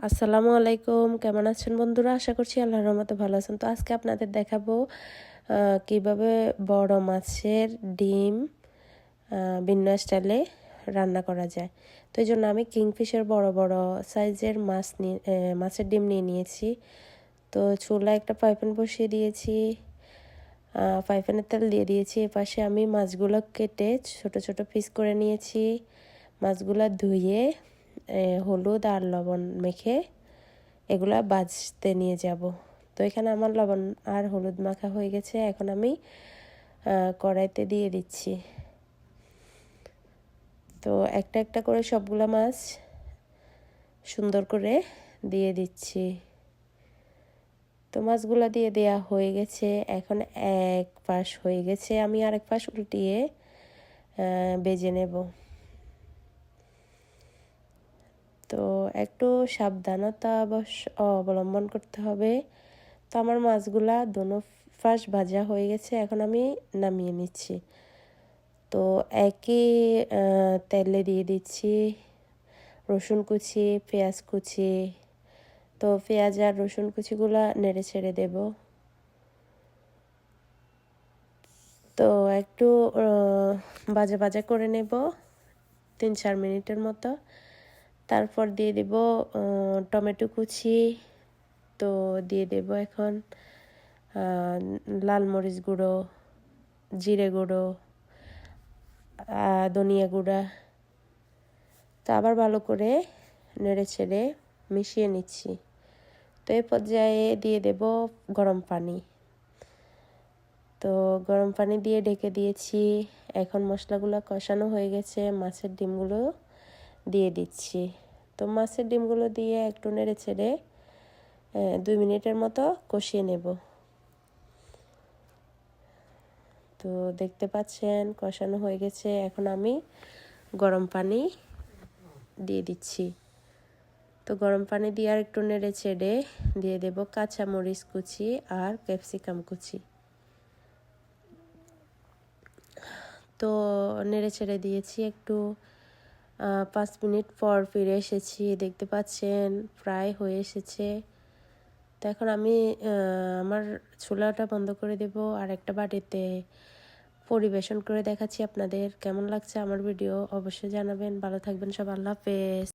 আসসালামু আলাইকুম, কেমন আছেন বন্ধুরা? আশা করছি আল্লাহর রহমতে ভালো আছেন। তো আজকে আপনাদের দেখাবো কিভাবে বড় মাছের ডিম ভিন্ন স্টাইলে রান্না করা যায়। তো এই জন্য আমি কিংফিশের বড় বড় সাইজের মাছের ডিম নিয়ে নিয়েছি। তো চুলায় একটা ফ্রাই প্যান বসিয়ে দিয়েছি, ফ্রাই প্যানের তেল দিয়ে দিয়েছি। এপাশে আমি মাছগুলো কেটে ছোট ছোট পিস করে নিয়েছি। মাছগুলো ধুয়ে হলুদ আর লবণ মেখে এগুলা ভাজতে নিয়ে যাব। তো এখানে আমার লবণ আর হলুদ মাখা হয়ে গেছে। এখন আমি কড়াইতে দিয়ে দিচ্ছি। তো একটা একটা করে সবগুলা মাছ সুন্দর করে দিয়ে দিচ্ছি। তো মাছগুলা দিয়ে দেয়া হয়ে গেছে। এখন এক পাশ হয়ে গেছে, আমি আরেক পাশ উল্টিয়ে ভেজে নেব। তো একটু সাবধানতা অবলম্বন করতে হবে। তো আমার মাছগুলা দোনো পাশ ভাজা হয়ে গেছে, এখন আমি নামিয়ে নিচ্ছি। তো একই তেলে দিয়ে দিচ্ছি রসুন কুচি, পেঁয়াজ কুচি। তো পেঁয়াজ আর রসুন কুচিগুলা নেড়ে ছেড়ে দেব। তো একটু ভাজা ভাজা করে নেব 3-4 মিনিটের মতো। তারপর দিয়ে দেব টমেটো কুচি। তো দিয়ে দেব এখন লাল মরিচ গুঁড়ো, জিরে গুঁড়ো, ধনিয়া গুঁড়া। তো আবার ভালো করে নেড়ে ছেড়ে মিশিয়ে নিচ্ছি। তো এই পর্যায়ে দিয়ে দেব গরম পানি। তো গরম পানি দিয়ে ঢেকে দিয়েছি। এখন মশলাগুলো কষানো হয়ে গেছে, মাছের ডিমগুলো দিয়ে দিচ্ছি। তো মাছের ডিমগুলো দিয়ে একটু নেড়ে ছেড়ে 2 মিনিটের মতো কষিয়ে নেব। তো দেখতে পাচ্ছেন কষানো হয়ে গেছে। এখন আমি গরম পানি দিয়ে দিচ্ছি। তো গরম পানি দিয়ে আর একটু নেড়ে ছেড়ে দিয়ে দেব কাঁচা মরিচ কুচি আর ক্যাপসিকাম কুচি। তো নেড়ে ছেড়ে দিয়েছি একটু। 5 মিনিট পর ফিরে এসেছি, দেখতে পাচ্ছেন প্রায় হয়ে এসেছে। তো এখন আমি আমার চুলাটা বন্ধ করে দেব আর একটা বাটিতে পরিবেশন করে দেখাচ্ছি আপনাদের। কেমন লাগছে আমার ভিডিও অবশ্যই জানাবেন। ভালো থাকবেন সব, আল্লাহ হাফেজ।